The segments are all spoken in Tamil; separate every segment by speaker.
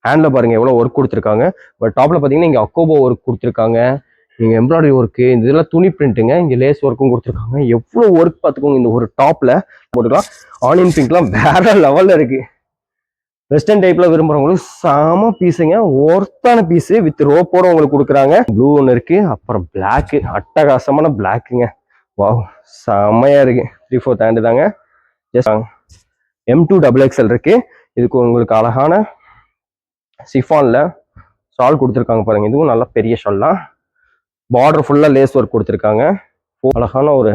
Speaker 1: ஹேண்டில் பாருங்கள் எவ்வளோ ஒர்க் கொடுத்துருக்காங்க. பட் டாப்பில் பார்த்தீங்கன்னா இங்கே அக்கோபோ ஒர்க் கொடுத்துருக்காங்க. இங்கே எம்ப்ராய்டரி ஒர்க்கு, இதெல்லாம் துணி பிரிண்ட்டுங்க. இங்கே லேஸ் ஒர்க்கும் கொடுத்துருக்காங்க. எவ்வளோ ஒர்க் பார்த்துக்கோங்க. இந்த ஒரு டாப்பில் போட்டுக்கலாம். ஆனியன் பிங்க்லாம் வேற லெவலில் இருக்குது. வெஸ்டர்ன் டைப்பில் விரும்புகிறவங்களுக்கு செம பீஸுங்க. ஒர்த்தான பீஸு வித் ரோப்போட உங்களுக்கு கொடுக்குறாங்க. ப்ளூ ஒன்று இருக்குது. அப்புறம் பிளாக்கு, அட்டகாசமான பிளாக்குங்க. வா செம்மையாக இருக்குது. 3/4 ஹேண்டு தாங்க. ஜஸ்ட் M2XXL இருக்குது. இதுக்கு உங்களுக்கு அழகான சிஃபானில் ஷால் கொடுத்துருக்காங்க பாருங்கள். இதுவும் நல்லா பெரிய ஷால் தான். பார்டர் ஃபுல்லாக லேஸ் ஒர்க் கொடுத்துருக்காங்க. அழகான ஒரு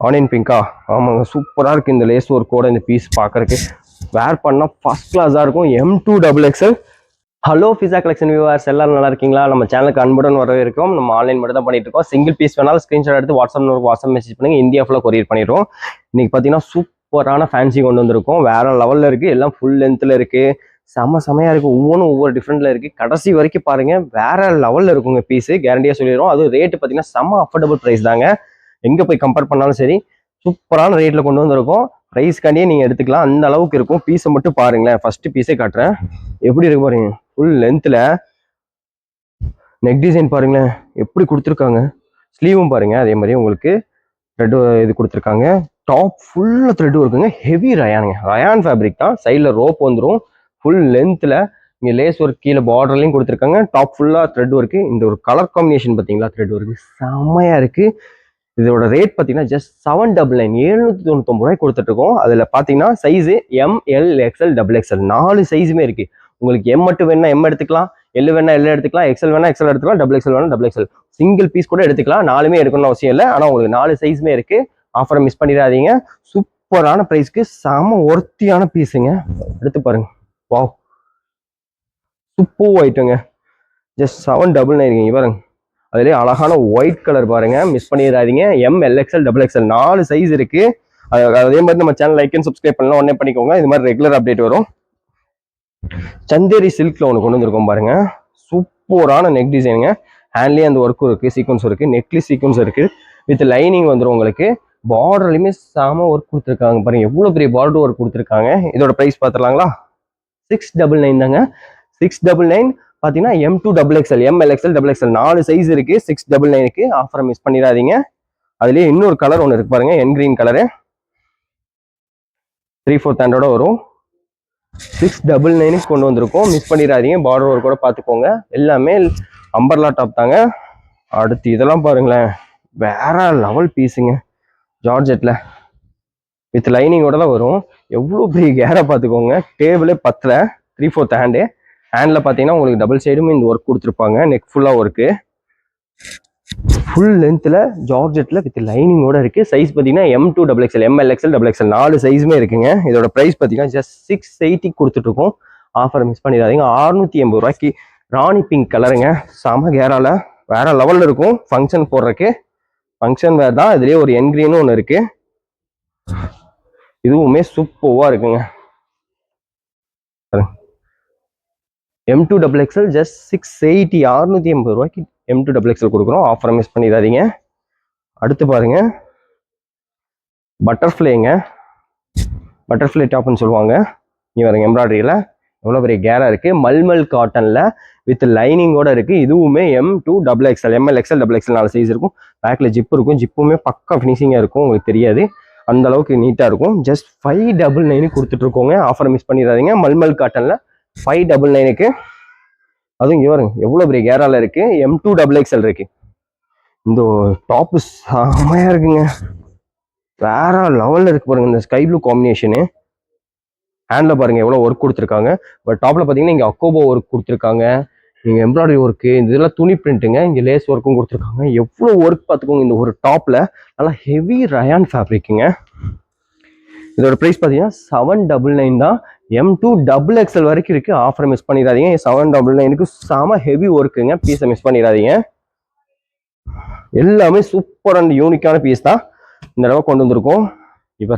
Speaker 1: ஆனியன் பிங்கா, ஆமாங்க சூப்பராக இருக்குது. இந்த லேஸ் ஒர்க்கோட இந்த பீஸ் பார்க்குறக்கு வேர் பண்ணால் ஃபர்ஸ்ட் கிளாஸாக இருக்கும். M2XXL. Hello Fiza collection viewers, எல்லாரும் நல்லா இருக்கீங்களா? நம்ம சேனலுக்கு அன்புடன் வரவேற்கிறோம். நம்ம ஆன்லைன் மட்டும் தான் பண்ணிட்டு இருக்கோம். சிங்கிள் பீஸ் வேணாலும் ஸ்க்ரீன்ஷாட் எடுத்து வாட்ஸ்அப் மெசேஜ் பண்ணுங்க. இந்தியா ஃபுல்லாக கொரியர் பண்ணிடுறோம். இன்னைக்கு பார்த்தீங்கன்னா சூப்பரான ஃபேன்சி கொண்டு வந்திருக்கோம். வேற லெவலில் இருக்குது. எல்லாம் ஃபுல் லென்த்தில் இருக்குது. செமையாக இருக்குது. ஒவ்வொன்றும் ஒவ்வொரு டிஃப்ரெண்ட்டில் இருக்குது. கடைசி வரைக்கும் பாருங்கள், வேற லெவலில் இருக்குங்க பீஸு. கேரண்டியாக சொல்லிடுறோம். அது ரேட்டு பார்த்தீங்கன்னா செம்ம அஃபோர்டபுள் ப்ரைஸ் தாங்க. எங்கே போய் கம்பேர் பண்ணாலும் சரி சூப்பரான ரேட்டில் கொண்டு வந்திருக்கோம். ப்ரைஸ்க்காண்டியே நீங்கள் எடுத்துக்கலாம். அந்த அளவுக்கு இருக்கும். பீஸை மட்டும் பாருங்களேன். ஃபஸ்ட்டு பீஸே காட்டுறேன். எப்படி இருக்கு பாருங்க. ஃபுல் லென்த்தில் நெக் டிசைன் பாருங்களேன் எப்படி கொடுத்துருக்காங்க. ஸ்லீவும் பாருங்க அதே மாதிரி உங்களுக்கு த்ரெட் இது கொடுத்துருக்காங்க. டாப் ஃபுல்லாக த்ரெட் இருக்குங்க. ஹெவி ரயானுங்க. ரயான் ஃபேப்ரிக் தான். சைடில் ரோப் வந்துடும். ஃபுல் லென்த்தில் இங்கே லேஸ் ஒர்க் கீழே பார்டர்லையும் கொடுத்துருக்காங்க. டாப் ஃபுல்லாக த்ரெட் ஒர்க்கு. இந்த ஒரு கலர் காம்பினேஷன் பார்த்தீங்களா, த்ரெட் ஒர்க்கு செம்மையாக இருக்குது. இதோட ரேட் பார்த்தீங்கன்னா ஜஸ்ட் 799 799 கொடுத்துட்ருக்கோம். அதில் பார்த்தீங்கன்னா சைஸு MLXL XXL 4 சைஸுமே இருக்குது. உங்களுக்கு M மட்டும் வேணா M எடுத்துக்கலாம், L வேணா L எடுத்துக்கலாம், XL வேணா XL எடுத்துக்கலாம், XXL வேணா XXL. சிங்கிள் பீஸ் கூட எடுத்துக்கலாம். 4மே எடுக்கணும்னு அவசியம் இல்லை. ஆனால் உங்களுக்கு 4 சைஸுமே இருக்குது. ஆஃபரை மிஸ் பண்ணிடாதீங்க. சூப்பரான ப்ரைஸ்க்கு செம ஒர்த்தியான பீஸுங்க. எடுத்து பாருங்க. Wow super ஐட்டங்க. ஜஸ்ட் 799 இங்கே பாருங்க. அதுலேயே அழகான ஒயிட் கலர் பாருங்க, மிஸ் பண்ணிடாதீங்க. MLXL XXL 4 சைஸ் இருக்கு. அதே மாதிரி நம்ம சேனல் லைக் அண்ட் சப்ஸ்கிரைப் பண்ணலாம். உடனே பண்ணிக்கோங்க. இது மாதிரி ரெகுலர் அப்டேட் வரும். சந்தேரி சில்க்ல ஒன்று கொண்டு வந்திருக்கோம் பாருங்க. சூப்பரான நெக் டிசைனுங்க. ஹேண்ட்லேயே அந்த ஒர்க்கும் இருக்கு, சீக்வன்ஸ் இருக்கு, நெக்லி சீக்வன்ஸ் இருக்கு. வித் லைனிங் வந்துடும் உங்களுக்கு. பார்டர்லையுமே செம ஒர்க் கொடுத்துருக்காங்க பாருங்க. எவ்வளோ பெரிய பார்டர் ஒர்க் கொடுத்துருக்காங்க. இதோட ப்ரைஸ் பார்த்துலாங்களா? 699 தாங்க. 699 பார்த்தீங்கன்னா M2XXL MLXL XXL 4 சைஸ் இருக்கு. 699க்கு ஆஃபரை மிஸ் பண்ணிடாதீங்க. அதுலேயே இன்னொரு கலர் ஒன்று இருக்கு பாருங்க, என் கிரீன் கலரு. 3/4 ஹேண்டோட வரும். 699க்கு கொண்டு வந்திருக்கோம். மிஸ் பண்ணிடாதீங்க. பார்டர் ஒர்க் கூட பார்த்துக்கோங்க. எல்லாமே அம்பர்லா டாப் தாங்க. அடுத்து இதெல்லாம் பாருங்களேன், வேற லெவல் பீஸுங்க. ஜார்ஜெட்ல வித் லைனிங்கோட தான் வரும். எவ்வளோ பெரிய கேரை பார்த்துக்கோங்க. டேபிளே 10ல 3/4 ஹேண்டு. ஹேண்டில் பார்த்தீங்கன்னா உங்களுக்கு டபுள் சைடுமே இந்த ஒர்க் கொடுத்துருப்பாங்க. நெக் ஃபுல்லாக ஒர்க்கு. ஃபுல் லென்த்தில் ஜார்ஜெட்டில் வித் லைனிங்கோட இருக்குது. சைஸ் பார்த்தீங்கன்னா M2XXL MLXL XXL 4 சைஸுமே இருக்குங்க. இதோட ப்ரைஸ் பார்த்தீங்கன்னா ஜஸ்ட் 680 கொடுத்துட்ருக்கோம். ஆஃபரை மிஸ் பண்ணிடாதீங்க. 680 ரூபாய்க்கு ராணி பிங்க் கலருங்க. செம கேரால வேற லெவலில் இருக்கும். ஃபங்க்ஷன் போடுறக்கு ஃபங்க்ஷன் வேர் தான். இதுலேயே ஒரு என் கிரீனும் ஒன்று இருக்குது. இதுவுமே சூப்பராக இருக்குங்க. M2XXL ஜஸ்ட் 680 680 ரூபாய்க்கு M2XXL கொடுக்குறோம். ஆஃபரை மிஸ் பண்ணிடாதீங்க. அடுத்து பாருங்க, பட்டர்ஃப்ளைங்க. பட்டர்ஃப்ளை டாப்னு சொல்லுவாங்க. இங்கே பாருங்க, எம்ப்ராய்டரியில் எவ்வளோ பெரிய கேராக இருக்குது. மல்மல் காட்டனில் வித் லைனிங்கோட இருக்குது. இதுவுமே M2XXL MLXL XXL 4 சைஸ் இருக்கும். பேக்கில் ஜிப்பு இருக்கும். ஜிப்புமே பக்கா ஃபினிஷிங்காக இருக்கும். உங்களுக்கு தெரியாது, அந்த அளவுக்கு நீட்டாக இருக்கும். ஜஸ்ட் 599 கொடுத்துட்ருக்கோங்க. ஆஃபரை மிஸ் பண்ணிடாதீங்க. மல்மல் காட்டனில் 599க்கு. அதுவும் இங்கே பாருங்க எவ்வளோ பெரிய கேரால இருக்கு. M2XXL இருக்கு. இந்த டாப்பு செமையாக இருக்குங்க. வேற லெவலில் இருக்கு பாருங்க. இந்த ஸ்கை ப்ளூ காம்பினேஷனு. ஹேண்டில் பாருங்க எவ்வளோ ஒர்க் கொடுத்துருக்காங்க. பட் டாப்பில் பார்த்தீங்கன்னா இங்கே அக்கோபோ ஒர்க் கொடுத்துருக்காங்க. இங்கே எம்ப்ராய்டரி ஒர்க்கு, இதெல்லாம் துணி பிரிண்ட்டுங்க. இங்கே லேஸ் ஒர்க்கும் கொடுத்துருக்காங்க. எவ்வளோ ஒர்க் பார்த்துக்கோங்க. இந்த ஒரு டாப்பில் நல்லா ஹெவி ரயான் ஃபேப்ரிக்குங்க. இதோட ப்ரைஸ் பார்த்தீங்கன்னா 799 தான். M2XXL வரைக்கும் இருக்குது. ஆஃபரை மிஸ் பண்ணிடாதீங்க. 799க்கு செம ஹெவி ஒர்க்குங்க. பீஸை மிஸ் பண்ணிடாதீங்க. எல்லாமே சூப்பர் அண்ட் யூனிக்கான பீஸ் தான் இந்த தடவை கொண்டு வந்திருக்கோம். இப்போ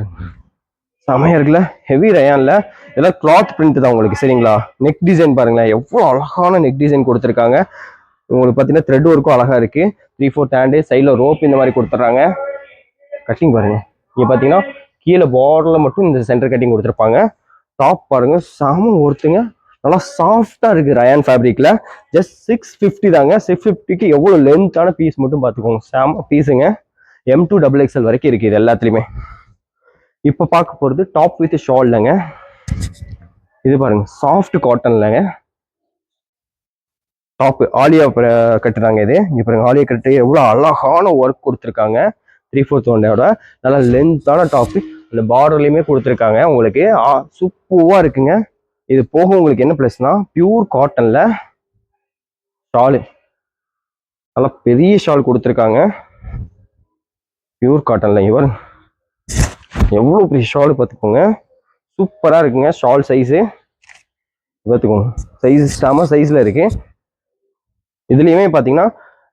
Speaker 1: செமையாக இருக்குல்ல, ஹெவி ரயானில். இதெல்லாம் கிளாத் பிரிண்ட் தான் உங்களுக்கு, சரிங்களா? நெக் டிசைன் பாருங்களேன், எவ்வளோ அழகான நெக் டிசைன் கொடுத்துருக்காங்க. உங்களுக்கு பார்த்தீங்கன்னா த்ரெட் ஒர்க்கும் அழகாக இருக்குது. 3/4 ஹேண்டு. சைடில் ரோப் இந்த மாதிரி கொடுத்துட்றாங்க. கட்டிங் பாருங்க. இங்கே பார்த்தீங்கன்னா கீழே பார்டரில் மட்டும் இந்த சென்டர் கட்டிங் கொடுத்துருப்பாங்க. டாப் பாருங்க செம ஒருத்துங்க, நல்லா சாஃப்டா இருக்கு ரயான் ஃபேப்ரிக்ல. ஜஸ்ட் 650 தாங்க. 650க்கு எவ்வளவு லென்த்தான பீஸ் மட்டும் பார்த்துக்கோங்க. செம பீஸுங்க. M2XXL வரைக்கும் இருக்கு இது எல்லாத்துலயுமே. இப்போ பார்க்க போறது டாப் வித் ஷால்லங்க. இது பாருங்க சாஃப்ட் காட்டன்லங்க டாப் ஆலியா கட்டுறாங்க. இது இங்க பாருங்க ஆலியா கட்டு எவ்வளவு அழகான ஒர்க் கொடுத்துருக்காங்க. 3/4 ஒன்னோட நல்லா லென்த்தான டாப். இந்த பார்டர்லயுமே கொடுத்துருக்காங்க உங்களுக்கு. சூப்பரா இருக்குங்க. இது போக உங்களுக்கு என்ன பிளஸ்னா பியூர் காட்டன்ல ஷாலு, நல்லா பெரிய ஷால் கொடுத்துருக்காங்க பியூர் காட்டன்ல. இவர் எவ்வளவு பெரிய ஷால் பார்த்துக்கோங்க. சூப்பரா இருக்குங்க ஷால் சைஸு பார்த்துக்கோங்க. சைஸ் செம சைஸ்ல இருக்கு. இதுலயுமே பாத்தீங்கன்னா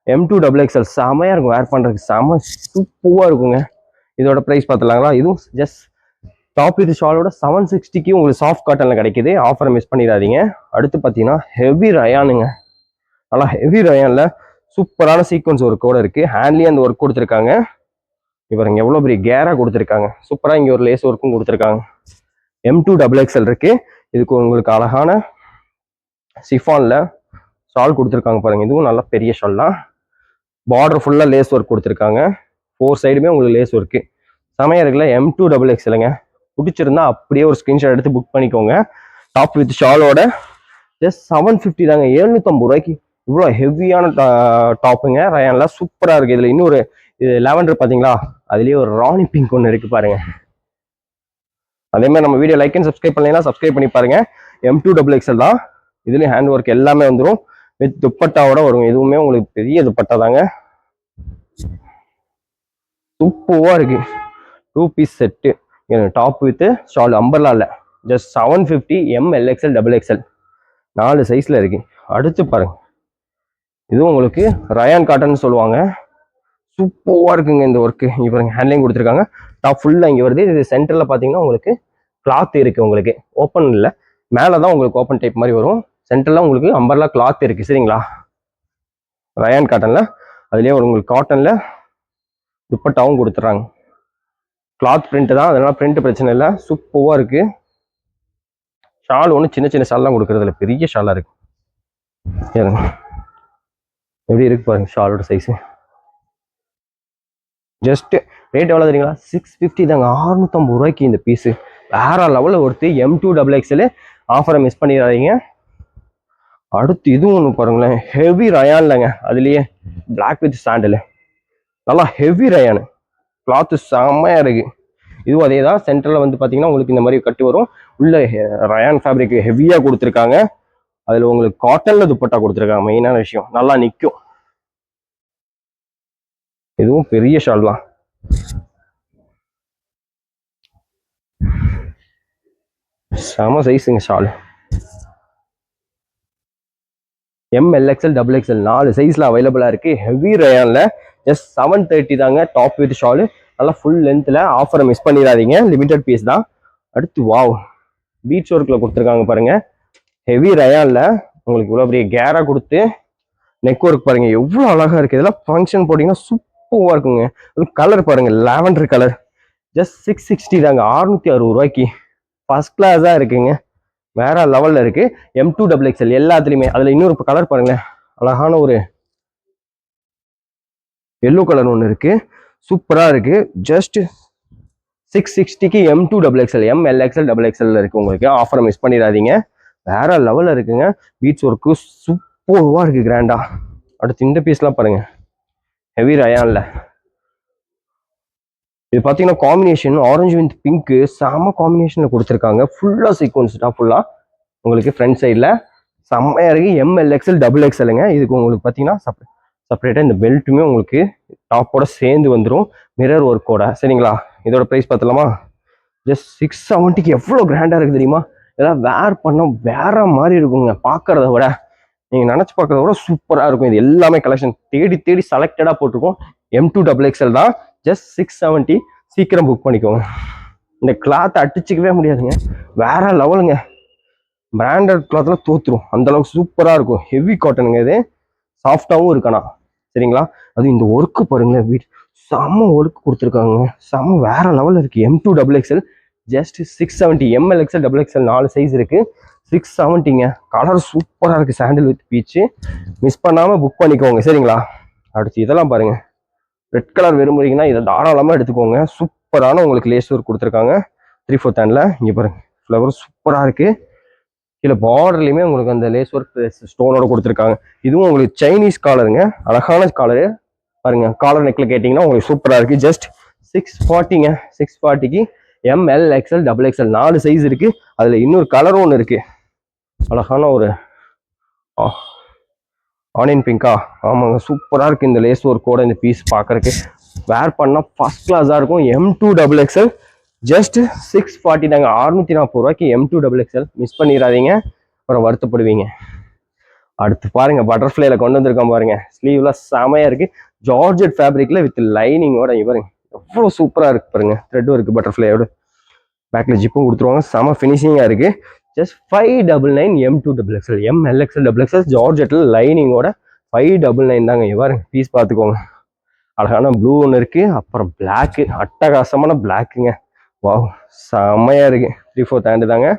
Speaker 1: M2XXL செமையா இருக்கும். வேர் பண்றதுக்கு செம சூப்பரா இருக்குங்க. இதோட பிரைஸ் பார்த்துலாங்களா? இதுவும் ஜஸ்ட் டாப் வித் ஷாலோட 760க்கு உங்களுக்கு சாஃப்ட் காட்டன்ல கிடைக்குது. ஆஃபரை மிஸ் பண்ணிடாதீங்க. அடுத்து பார்த்தீங்கன்னா ஹெவி ரயானுங்க. நல்லா ஹெவி ரயான்ல சூப்பரான சீக்வன்ஸ் ஒர்க்கோட இருக்கு. ஹேண்ட்லயே அந்த ஒர்க் கொடுத்துருக்காங்க. இவருங்க எவ்வளோ பெரிய கேரா கொடுத்துருக்காங்க. சூப்பரா இங்க ஒரு லேஸ் ஒர்க்கும் கொடுத்துருக்காங்க. M2XXL இருக்கு. இதுக்கு உங்களுக்கு அழகான சிஃபான்ல ஷால் கொடுத்துருக்காங்க பாருங்க. இதுவும் நல்லா பெரிய ஷால் தான். பார்டர் ஃபுல்லா லேஸ் ஒர்க் கொடுத்துருக்காங்க. 4 சைடுமே உங்களுக்கு லேஸ் ஒர்க்கு செமையா இருக்குல்ல. M2XXLங்க. பிடிச்சிருந்தா அப்படியே ஒரு ஸ்கிரீன்ஷாட் எடுத்து புக் பண்ணிக்கோங்க. டாப் வித் ஷாலோட ஜஸ்ட் 750 தாங்க. 750 ரூபாய்க்கு இவ்வளோ ஹெவியான டாப்புங்க. ரயான்ல சூப்பரா இருக்கு. இதுல இன்னொரு இது லாவெண்டர் பாத்தீங்களா, அதுலயே ஒரு ராணி பிங்க் ஒன்று இருக்கு பாருங்க. அதே மாதிரி நம்ம வீடியோ லைக் அண்ட் சப்ஸ்கிரைப் பண்ணலைன்னா சப்ஸ்கிரைப் பண்ணி பாருங்க. M2XXL தான். இதுலயும் ஹேண்ட் ஒர்க் எல்லாமே வந்துடும். வித் துப்பட்டாவோட வரும். எதுவுமே உங்களுக்கு பெரிய துப்பட்டா தாங்க. சூப்பரா இருக்கு. 2 piece set top with shawl umbrella இல்ல. ஜஸ்ட் 750 MLXL XXL 4 சைஸ்ல இருக்கு. அடுத்து பாருங்க, இதுவும் உங்களுக்கு ரயான் காட்டன் சொல்லுவாங்க. சூப்பரா இருக்குங்க இந்த ஒர்க்கு. இங்க பாருங்க ஹேண்ட்லைன் கொடுத்துருக்காங்க. டாப் ஃபுல்லா இங்க வருது. இது சென்டர்ல பாத்தீங்கன்னா உங்களுக்கு கிளாத் இருக்கு. உங்களுக்கு ஓப்பன் இல்ல, மேலதான் உங்களுக்கு ஓப்பன் டைப் மாதிரி வரும். சென்டர்ல உங்களுக்கு அம்பர்லா கிளாத் இருக்கு. சரிங்களா? ரயான் காட்டன்ல அதுலயே உங்களுக்கு காட்டன்ல துப்பட்டாவும் கொடுத்துறாங்க. கிளாத் பிரிண்ட் தான், அதனால பிரிண்ட் பிரச்சனை இல்லை. சூப்பரா இருக்கு. ஷால் ஒன்று சின்ன சின்ன ஷால்லாம் கொடுக்கறது இல்லை, பெரிய ஷாலா இருக்கு. எப்படி இருக்கு பாருங்க ஷாலோட சைஸ். ஜஸ்ட் ரேட் எவ்வளோ தெரியுங்களா? 650 தாங்க. 650 ரூபாய்க்கு இந்த பீஸு வேற லெவலில் ஒருத்து. M2XXL ஆஃபரை மிஸ் பண்ணிடாதீங்க. அடுத்து இதுவும் ஒன்று பாருங்களேன், ஹெவி ரயான்லங்க. அதுலயே பிளாக் வித் சாண்டல், நல்லா ஹெவி ரயானு. கிளாத்து செம்மையா இருக்கு. இதுவும் அதே தான். சென்டர்ல வந்து பாத்தீங்கன்னா உங்களுக்கு இந்த மாதிரி கட்டி வரும். உள்ள ரயான் ஃபேப்ரிக் ஹெவியா கொடுத்துருக்காங்க. அதுல உங்களுக்கு காட்டன்ல துப்பட்டா கொடுத்துருக்காங்க. மெயினான விஷயம், நல்லா நிற்கும். இதுவும் பெரிய ஷால் தான். செம சைஸுங்க ஷால். MLXL XXL 4 சைஸ்ல அவைலபிளா இருக்கு. ஹெவி ரயான்ல ஜஸ்ட் 730 தாங்க. டாப் வித் ஷாலு நல்லா ஃபுல் லென்த்ல. ஆஃபரை மிஸ் பண்ணிடாதீங்க. லிமிடெட் பீஸ் தான். அடுத்து வாவ் பீச் ஒர்க்ல கொடுத்துருக்காங்க பாருங்க. ஹெவி ரயான்ல உங்களுக்கு இவ்வளவு பெரிய கேரா கொடுத்து நெக் ஒர்க் பாருங்க எவ்வளவு அழகா இருக்கு. இதெல்லாம் ஃபங்க்ஷன் போட்டீங்கன்னா சூப்பரா இருக்குங்க. கலர் பாருங்க லாவெண்டர் கலர். ஜஸ்ட் 660 தாங்க. 660 ரூபாய்க்கு ஃபர்ஸ்ட் கிளாஸா இருக்குங்க. வேற லெவல்ல இருக்கு. M2XXL எல்லாத்துலயுமே. அதுல இன்னொரு கலர் பாருங்களேன், அழகான ஒரு எல்லோ கலர் ஒன்று இருக்கு. சூப்பரா இருக்கு. ஜஸ்ட் 660க்கு M2XXL MLXL XXL இருக்கு. உங்களுக்கு ஆஃபரை மிஸ் பண்ணிடாதீங்க. வேற லெவல்ல இருக்குங்க. பீட்ஸ் ஒர்க்கு சூப்பரா இருக்கு, கிராண்டா. அடுத்து இந்த பீஸ்லாம் பாருங்க, ஹெவி ரயான்ல. இது பாத்தீங்கன்னா காம்பினேஷன் ஆரஞ்சு வித் பிங்க் செம காம்பினேஷன்ல கொடுத்துருக்காங்க. ஃபுல்லா சீக்வன்ஸ் தான். ஃபுல்லா உங்களுக்கு ஃப்ரண்ட் சைட்ல செம்மையா இருக்கு. MLXL XXLங்க. இதுக்கு உங்களுக்கு பாத்தீங்கன்னா செப்பரேட்டா இந்த பெல்ட்டுமே உங்களுக்கு டாப்போட சேர்ந்து வந்துடும், மிரர் ஒர்க்கோட. சரிங்களா? இதோட பிரைஸ் பார்த்தலாமா? ஜஸ்ட் 670க்கு எவ்வளோ கிராண்டா இருக்கு தெரியுமா? இதெல்லாம் வேர் பண்ண வேற மாதிரி இருக்குங்க. பார்க்கறத விட நீங்க நினைச்சு பார்க்கறத விட சூப்பரா இருக்கும். இது எல்லாமே கலெக்ஷன் தேடி தேடி செலக்டடா போட்டிருக்கோம். M2XXL தான். ஜஸ்ட் 670. சீக்கிரம் புக் பண்ணிக்கோங்க. இந்த கிளாத் அடிச்சுக்கவே முடியாதுங்க. வேற லெவலுங்க. பிராண்டட் கிளாத்ல தோத்துரும், அந்த அளவுக்கு சூப்பரா இருக்கும். ஹெவி காட்டனுங்க. இது சாஃப்டாவும் இருக்கணும். சரிங்களா? அது இந்த ஒர்க்கு பாருங்களேன், செம்ம ஒர்க் கொடுத்துருக்காங்க. செம்ம வேற லெவல்ல இருக்கு. M2XXL just 670. ML X L double X L 4 size இருக்கு. 670ங்க. கலர் சூப்பராக இருக்கு, சாண்டில் வித் பீச்சு. மிஸ் பண்ணாம புக் பண்ணிக்கோங்க சரிங்களா. அடுத்து இதெல்லாம் பாருங்க, ரெட் கலர் விரும்புறீங்கன்னா இதை தாராளமாக எடுத்துக்கோங்க. சூப்பரான உங்களுக்கு லேஸ் ஒர்க் கொடுத்துருக்காங்க 3/4 ஹேண்ட்ல. இங்கே பாருங்க, ஃப்ளவர் சூப்பராக இருக்கு. கீழே பார்டர்லையுமே உங்களுக்கு அந்த லேஸ் ஒர்க் ஸ்டோனோட கொடுத்துருக்காங்க. இதுவும் உங்களுக்கு சைனீஸ் காலருங்க, அழகான காலரு பாருங்க. காலர் நெக்ல கேட்டிங்கன்னா உங்களுக்கு சூப்பராக இருக்கு. ஜஸ்ட் 640ங்க. 640க்கு M L X L double X L 4 size இருக்கு. அதில் இன்னொரு கலரும் ஒன்று இருக்கு, அழகான ஒரு ஆனியன் பிங்கா. ஆமாங்க, சூப்பராக இருக்கு இந்த லேஸ் ஒர்க்கோட. இந்த பீஸ் பார்க்கறதுக்கு வேர் பண்ணால் ஃபர்ஸ்ட் கிளாஸாக இருக்கும். M2 டபுள் எக்ஸ்எல் ஜஸ்ட் 640 தாங்க. 640 ரூபாய்க்கு M2 டபுள் எக்ஸ்எல். மிஸ் பண்ணிடாதீங்க, அப்புறம் வருத்தப்படுவீங்க. அடுத்து பாருங்க, பட்டர்ஃப்ளைல கொண்டு வந்திருக்கோம் பாருங்க. ஸ்லீவ்ல செமையா இருக்கு, ஜார்ஜெட் ஃபேப்ரிக்ல வித் லைனிங்கோட. பாருங்க எவ்வளோ சூப்பராக இருக்கு பாருங்க. த்ரெட்டும் இருக்கு பட்டர்ஃப்ளையோட. பேக்ல ஜிப்பும் கொடுத்துருவாங்க, செம ஃபினிஷிங்காக இருக்கு. Just 599 M2 double X L. MLXL double X L ஜார்ஜெட்ல லைனிங்கோட 599 தாங்க. பாருங்க பீஸ் பார்த்துக்கோங்க. அழகான ப்ளூ ஒன்று இருக்கு, அப்புறம் பிளாக்கு, அட்டகாசமான பிளாக்குங்க. வாவ், செம்மையா இருக்கு. 3/4 ஹேண்டு தாங்க.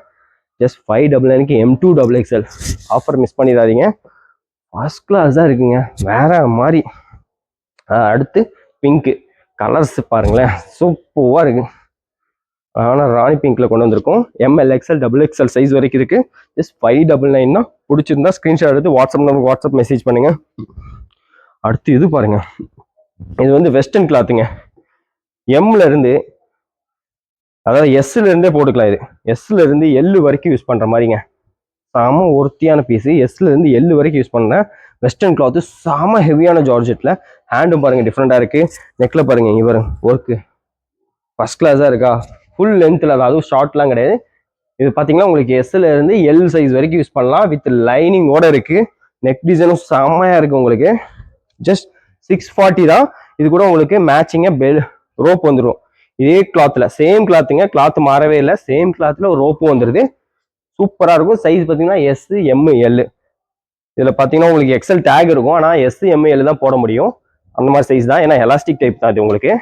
Speaker 1: ஜஸ்ட் 599க்கு M2 double XL. Offer miss பண்ணிடாதீங்க, ஃபர்ஸ்ட் கிளாஸ் தான் இருக்குங்க, வேற மாதிரி. அடுத்து பிங்க்கு கலர்ஸ் பாருங்களேன், சூப்பராக இருக்கு. ஆனால் ராணி பிங்க்ல கொண்டு வந்திருக்கோம். MLXL டபுள் எக்ஸ்எல் சைஸ் வரைக்கும் இருக்கு. ஜஸ்ட் 599 தான். பிடிச்சிருந்தா ஸ்கிரீன்ஷாட் எடுத்து வாட்ஸ்அப் மெசேஜ் பண்ணுங்க. அடுத்து இது பாருங்க, இது வந்து வெஸ்டர்ன் கிளாத்துங்க. எம்ல இருந்து, அதாவது எஸ்ல இருந்தே போட்டுக்கலாம். இது எஸ்ல இருந்து எல் வரைக்கும் யூஸ் பண்ற மாதிரிங்க. செம ஒருத்தியான பீஸ். எஸ்ல இருந்து எல் வரைக்கும் யூஸ் பண்ண வெஸ்டர்ன் கிளாத்து, செம ஹெவியான ஜார்ஜெட்ல. ஹேண்டும் பாருங்க டிஃப்ரெண்டா இருக்கு. நெக்ல பாருங்க, இங்க பாருங்க ஒர்க்கு ஃபர்ஸ்ட் கிளாஸா இருக்கா. ஃபுல் லென்த்ல, அதுவும் ஷார்ட்லாம் கிடையாது. இது பாத்தீங்கன்னா உங்களுக்கு எஸ்ல இருந்து எல் சைஸ் வரைக்கும் யூஸ் பண்ணலாம். வித் லைனிங்கோட இருக்கு. நெக் டிசைனும் செம்மையா இருக்கு உங்களுக்கு. ஜஸ்ட் 640 தான். இது கூட உங்களுக்கு மேட்சிங்க ரோப் வந்துடும். இதே கிளாத்ல, சேம் கிளாத்துங்க, கிளாத் மாறவே இல்லை. சேம் கிளாத்ல ஒரு ரோப்பும் வந்துருது. சூப்பரா இருக்கும். சைஸ் பாத்தீங்கன்னா SML. இதுல பாத்தீங்கன்னா உங்களுக்கு எக்ஸல் டேக் இருக்கும், ஆனா SML தான் போட முடியும். அந்த மாதிரி சைஸ் தான், ஏன்னா எலாஸ்டிக் டைப் தான் இது. உங்களுக்கு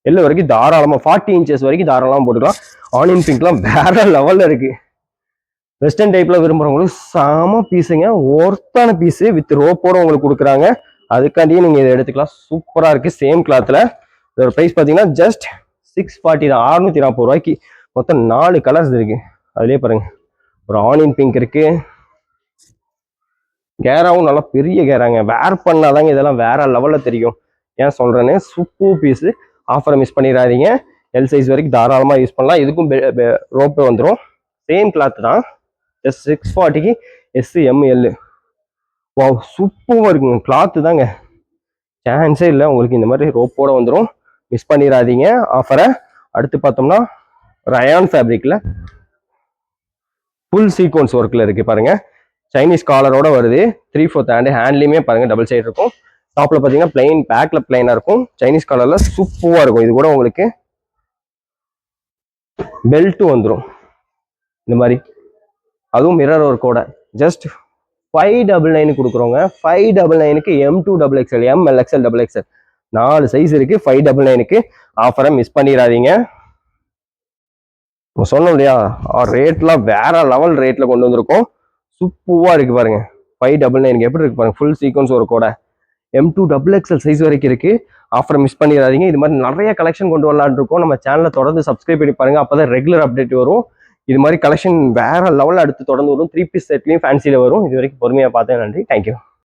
Speaker 1: எல்லு வரைக்கும் தாராளமா 40 இன்ச்சஸ் வரைக்கும் தாராளமா போட்டுக்கலாம். ஆனியன் பிங்க்லாம் வேற லெவல்ல இருக்கு. வெஸ்டர்ன் டைப்ல விரும்புறவங்களுக்கு செம பீஸுங்க, ஒர்த்தான பீஸ். வித் ரோப்போட உங்களுக்கு கொடுக்குறாங்க. அதுக்காண்டியே நீங்க இதை எடுத்துக்கலாம். சூப்பரா இருக்கு. சேம் கிளாத்ல. இதோட பிரைஸ் பாத்தீங்கன்னா ஜஸ்ட் 640 தான். 640 ரூபாய்க்கு மொத்தம் 4 கலர்ஸ் இருக்கு. அதுலயே பாருங்க, ஒரு ஆனியன் பிங்க் இருக்கு. கேராவும் நல்லா பெரிய கேராங்க. வேர் பண்ணாதாங்க இதெல்லாம் வேற லெவல்ல தெரியும். ஏன் சொல்றேன்னு, சூப்பர் பீஸ். ஆஃபரை மிஸ் பண்ணிடாதீங்க. எல் சைஸ் வரைக்கும் தாராளமாக யூஸ் பண்ணலாம். இதுக்கும் ரோப்பு வந்துடும். சேம் கிளாத் தான். ஜஸ்ட் 640க்கு SML. வா, சூப்பராக இருக்குங்க. கிளாத்து தாங்க, சான்ஸே இல்லை. உங்களுக்கு இந்த மாதிரி ரோப்போட வந்துடும். மிஸ் பண்ணிடாதீங்க ஆஃபரை. அடுத்து பார்த்தோம்னா ரயான் ஃபேப்ரிக்ல ஃபுல் சீக்வன்ஸ் ஒர்க்ல இருக்கு பாருங்க. சைனீஸ் காலரோட வருது. 3/4 ஹேண்டு. ஹேண்ட்லையுமே பாருங்க டபுள் சைடு இருக்கும். டாப்ல பாத்தீங்கன்னா பிளைன், பேக்ல பிளைனா இருக்கும். சைனீஸ் கலர்ல சூப்பரா இருக்கும். இது கூட உங்களுக்கு பெல்ட் வந்துடும் இந்த மாதிரி, அதுவும் மிரர் ஒர்க்கோட. ஜஸ்ட் 599 கொடுக்குறோங்க. 599க்கு M2 double X L, MLXL double X L 4 size இருக்கு. 599க்கு ஆஃபரை மிஸ் பண்ணிடாதீங்க. சொன்னோம் இல்லையா, ரேட்லாம் வேற லெவல் ரேட்ல கொண்டு வந்திருக்கோம். சூப்பரா இருக்கு பாருங்க. 599க்கு எப்படி இருக்கு பாருங்க. ஃபுல் சீக்வன்ஸ் ஒர்க்கோட M2 டபுள் எக்ஸ்எல் சைஸ் வரைக்கும் இருக்கு. ஆஃபர் மிஸ் பண்ணிடாதீங்க. இது மாதிரி நிறைய கலெக்ஷன் கொண்டு வரலான்னு இருக்கோம். நம்ம சேனலை தொடர்ந்து சப்ஸ்கிரைப் பண்ணி பாருங்க, அப்பதான் ரெகுலர் அப்டேட் வரும். இது மாதிரி கலெக்ஷன் வேற லெவலில் அடுத்து தொடர்ந்து வரும். 3 பீஸ் செட்லையும் ஃபேன்சியில் வரும். இது வரைக்கும் பொறுமையாக பார்த்தேன். நன்றி, தேங்க்யூ.